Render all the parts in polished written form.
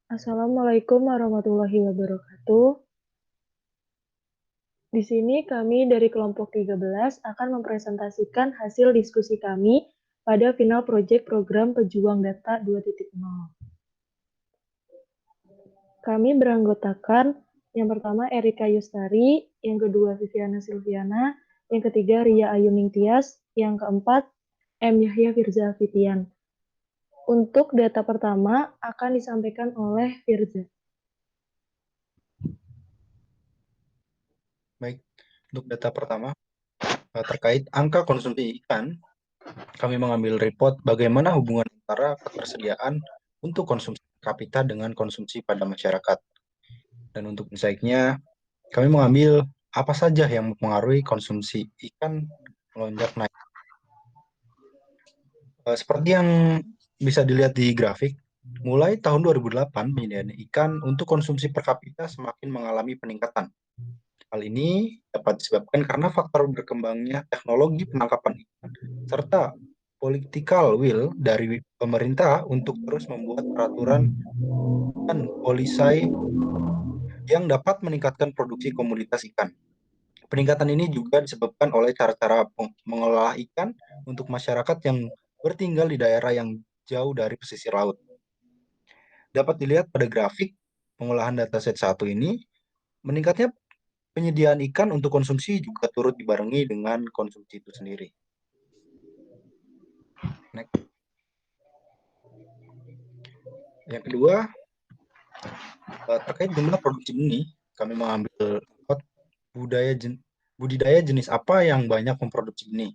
Assalamualaikum warahmatullahi wabarakatuh. Di sini kami dari kelompok 13 akan mempresentasikan hasil diskusi kami pada final proyek program Pejuang Data 2.0. Kami beranggotakan yang pertama Erika Yustari, yang kedua Viviana Silviana, yang ketiga Ria Ayuning Tias, yang keempat M. Yahya Firza Fitian. Untuk data pertama akan disampaikan oleh Firza. Baik, untuk data pertama terkait angka konsumsi ikan, kami mengambil report bagaimana hubungan antara ketersediaan untuk konsumsi per kapita dengan konsumsi pada masyarakat. Dan untuk insight-nya, kami mengambil apa saja yang mempengaruhi konsumsi ikan melonjak naik. Seperti yang bisa dilihat di grafik, mulai tahun 2008 penyediaan ikan untuk konsumsi per kapita semakin mengalami peningkatan. Hal ini dapat disebabkan karena faktor berkembangnya teknologi penangkapan ikan serta political will dari pemerintah untuk terus membuat peraturan dan policy yang dapat meningkatkan produksi komoditas ikan. Peningkatan ini juga disebabkan oleh cara-cara mengelola ikan untuk masyarakat yang bertinggal di daerah yang jauh dari pesisir laut. Dapat dilihat pada grafik pengolahan dataset 1 ini, meningkatnya penyediaan ikan untuk konsumsi juga turut dibarengi dengan konsumsi itu sendiri. Next. Yang kedua, terkait jumlah produksi benih, kami mengambil budidaya jenis apa yang banyak memproduksi benih.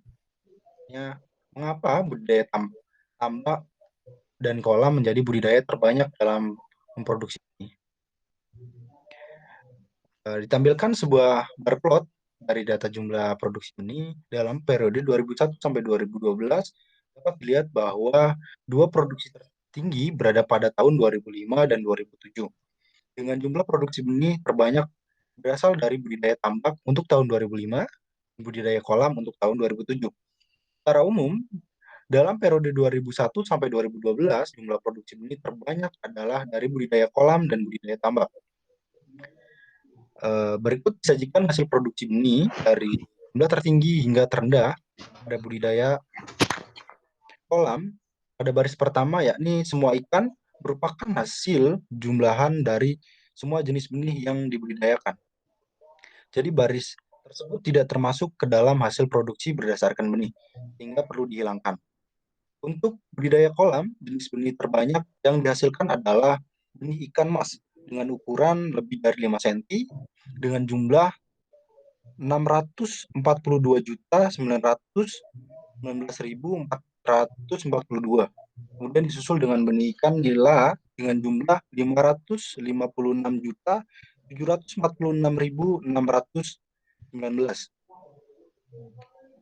Mengapa budidaya tambak dan kolam menjadi budidaya terbanyak dalam memproduksi benih? Ditampilkan sebuah bar plot dari data jumlah produksi benih dalam periode 2001 sampai 2012 dapat dilihat bahwa dua produksi tertinggi berada pada tahun 2005 dan 2007. Dengan jumlah produksi benih terbanyak berasal dari budidaya tambak untuk tahun 2005 dan budidaya kolam untuk tahun 2007. Secara umum, dalam periode 2001 sampai 2012, jumlah produksi benih terbanyak adalah dari budidaya kolam dan budidaya tambak. Berikut disajikan hasil produksi benih dari jumlah tertinggi hingga terendah pada budidaya kolam. Pada baris pertama, yakni semua ikan merupakan hasil jumlahan dari semua jenis benih yang dibudidayakan. Jadi baris tersebut tidak termasuk ke dalam hasil produksi berdasarkan benih, sehingga perlu dihilangkan. Untuk budidaya kolam, jenis benih terbanyak yang dihasilkan adalah benih ikan mas dengan ukuran lebih dari 5 cm dengan jumlah 642.919.442. Kemudian disusul dengan benih ikan nila dengan jumlah 556.746.619.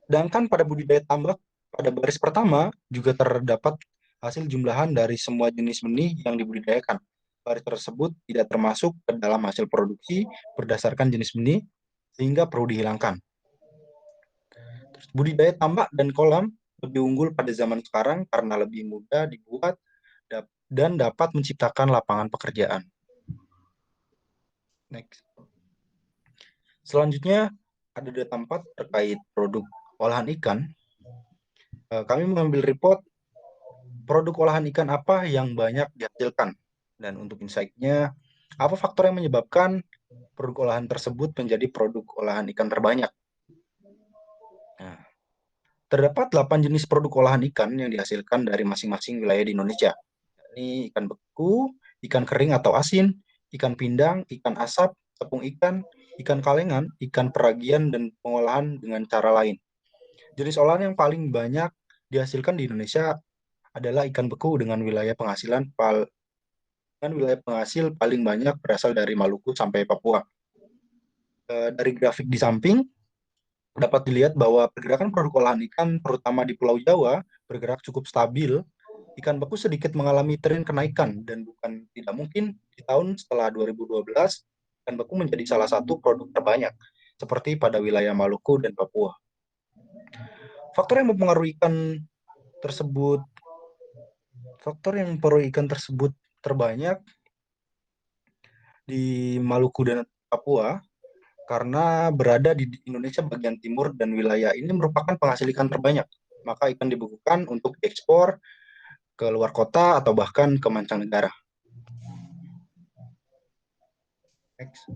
Sedangkan pada budidaya tambak, pada baris pertama juga terdapat hasil jumlahan dari semua jenis benih yang dibudidayakan. Baris tersebut tidak termasuk ke dalam hasil produksi berdasarkan jenis benih, sehingga perlu dihilangkan. Budidaya tambak dan kolam lebih unggul pada zaman sekarang karena lebih mudah dibuat dan dapat menciptakan lapangan pekerjaan. Next. Selanjutnya, ada data 4 terkait produk olahan ikan. Kami mengambil report produk olahan ikan apa yang banyak dihasilkan. Dan untuk insight-nya, apa faktor yang menyebabkan produk olahan tersebut menjadi produk olahan ikan terbanyak? Nah, terdapat 8 jenis produk olahan ikan yang dihasilkan dari masing-masing wilayah di Indonesia. Ini ikan beku, ikan kering atau asin, ikan pindang, ikan asap, tepung ikan, ikan kalengan, ikan peragian, dan pengolahan dengan cara lain. Jenis olahan yang paling banyak dihasilkan di Indonesia adalah ikan beku dengan wilayah penghasil paling banyak berasal dari Maluku sampai Papua. Dari grafik di samping, dapat dilihat bahwa pergerakan produk olahan ikan, terutama di Pulau Jawa, bergerak cukup stabil. Ikan beku sedikit mengalami tren kenaikan, dan bukan tidak mungkin di tahun setelah 2012, ikan beku menjadi salah satu produk terbanyak, seperti pada wilayah Maluku dan Papua. Faktor yang mempengaruhi ikan tersebut terbanyak di Maluku dan Papua karena berada di Indonesia bagian timur dan wilayah ini merupakan penghasil ikan terbanyak. Maka ikan dibukukan untuk diekspor ke luar kota atau bahkan ke mancanegara. Next.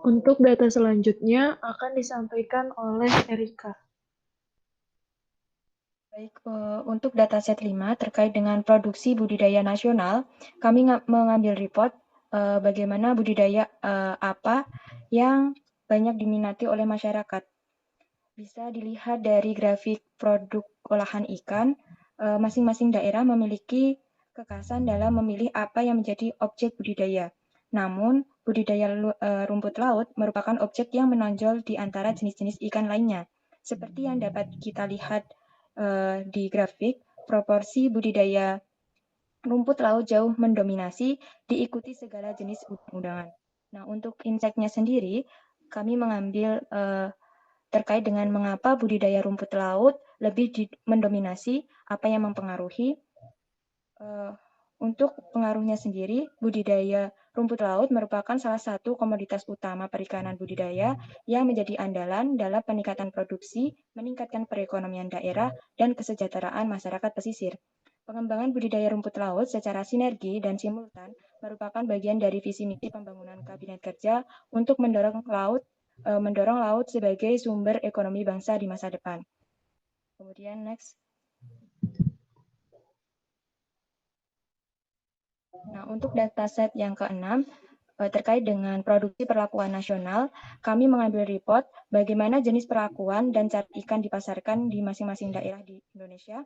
Untuk data selanjutnya akan disampaikan oleh Erika. Baik, untuk dataset 5 terkait dengan produksi budidaya nasional, kami mengambil report bagaimana budidaya apa yang banyak diminati oleh masyarakat. Bisa dilihat dari grafik produk olahan ikan, masing-masing daerah memiliki kekhasan dalam memilih apa yang menjadi objek budidaya. Namun, budidaya rumput laut merupakan objek yang menonjol di antara jenis-jenis ikan lainnya. Seperti yang dapat kita lihat di grafik, proporsi budidaya rumput laut jauh mendominasi, diikuti segala jenis udang-udangan. Nah, untuk inseknya sendiri, kami mengambil terkait dengan mengapa budidaya rumput laut lebih mendominasi, apa yang mempengaruhi. Untuk pengaruhnya sendiri, budidaya rumput laut merupakan salah satu komoditas utama perikanan budidaya yang menjadi andalan dalam peningkatan produksi, meningkatkan perekonomian daerah, dan kesejahteraan masyarakat pesisir. Pengembangan budidaya rumput laut secara sinergi dan simultan merupakan bagian dari visi misi pembangunan Kabinet Kerja untuk mendorong laut sebagai sumber ekonomi bangsa di masa depan. Kemudian next. Nah, untuk dataset yang keenam, terkait dengan produksi perlakuan nasional, kami mengambil report bagaimana jenis perlakuan dan cara ikan dipasarkan di masing-masing daerah di Indonesia.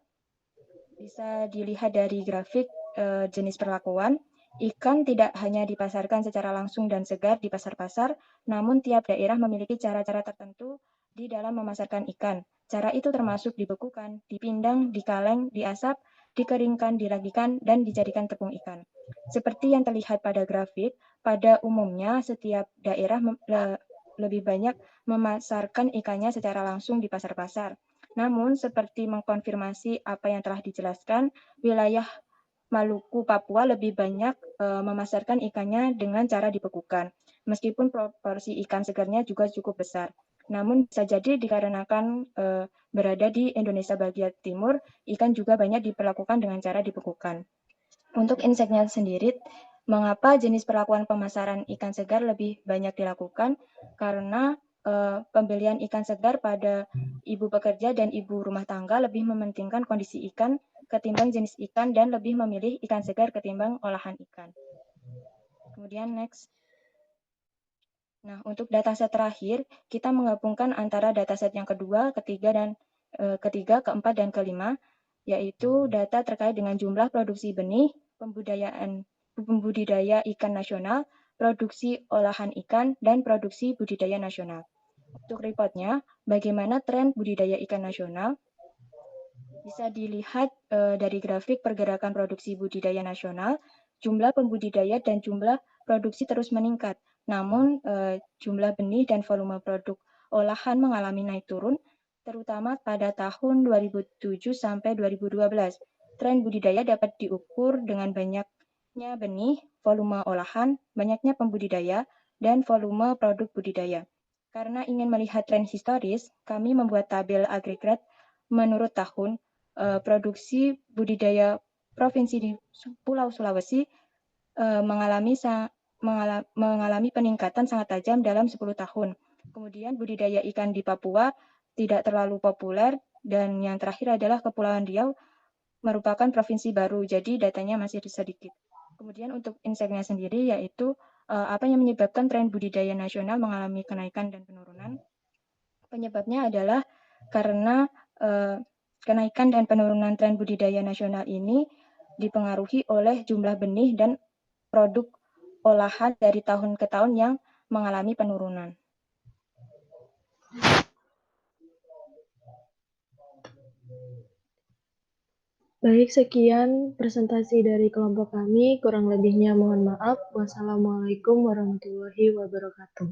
Bisa dilihat dari grafik jenis perlakuan, ikan tidak hanya dipasarkan secara langsung dan segar di pasar-pasar, namun tiap daerah memiliki cara-cara tertentu di dalam memasarkan ikan. Cara itu termasuk dibekukan, dipindang, dikaleng, diasap, dikeringkan, diragikan, dan dijadikan tepung ikan. Seperti yang terlihat pada grafik, pada umumnya setiap daerah lebih banyak memasarkan ikannya secara langsung di pasar-pasar. Namun, seperti mengkonfirmasi apa yang telah dijelaskan, wilayah Maluku, Papua lebih banyak memasarkan ikannya dengan cara dibekukan, meskipun proporsi ikan segarnya juga cukup besar. Namun bisa jadi dikarenakan berada di Indonesia bagian timur, ikan juga banyak diperlakukan dengan cara dibekukan. Untuk inseknya sendiri, mengapa jenis perlakuan pemasaran ikan segar lebih banyak dilakukan? Karena pembelian ikan segar pada ibu pekerja dan ibu rumah tangga lebih mementingkan kondisi ikan ketimbang jenis ikan dan lebih memilih ikan segar ketimbang olahan ikan. Kemudian next. Nah, untuk dataset terakhir, kita menggabungkan antara dataset yang kedua, ketiga, keempat, dan kelima, yaitu data terkait dengan jumlah produksi benih, pembudidaya ikan nasional, produksi olahan ikan, dan produksi budidaya nasional. Untuk reportnya, bagaimana tren budidaya ikan nasional? Bisa dilihat dari grafik pergerakan produksi budidaya nasional, jumlah pembudidaya dan jumlah produksi terus meningkat. Namun, jumlah benih dan volume produk olahan mengalami naik turun, terutama pada tahun 2007 sampai 2012. Tren budidaya dapat diukur dengan banyaknya benih, volume olahan, banyaknya pembudidaya, dan volume produk budidaya. Karena ingin melihat tren historis, kami membuat tabel agregat menurut tahun. Produksi budidaya provinsi di Pulau Sulawesi mengalami peningkatan sangat tajam dalam 10 tahun. Kemudian budidaya ikan di Papua tidak terlalu populer, dan yang terakhir adalah Kepulauan Riau merupakan provinsi baru, jadi datanya masih sedikit. Kemudian untuk inseknya sendiri, yaitu apa yang menyebabkan tren budidaya nasional mengalami kenaikan dan penurunan. Penyebabnya adalah karena kenaikan dan penurunan tren budidaya nasional ini dipengaruhi oleh jumlah benih dan produk olahan dari tahun ke tahun yang mengalami penurunan. Baik, sekian presentasi dari kelompok kami. Kurang lebihnya mohon maaf. Wassalamualaikum warahmatullahi wabarakatuh.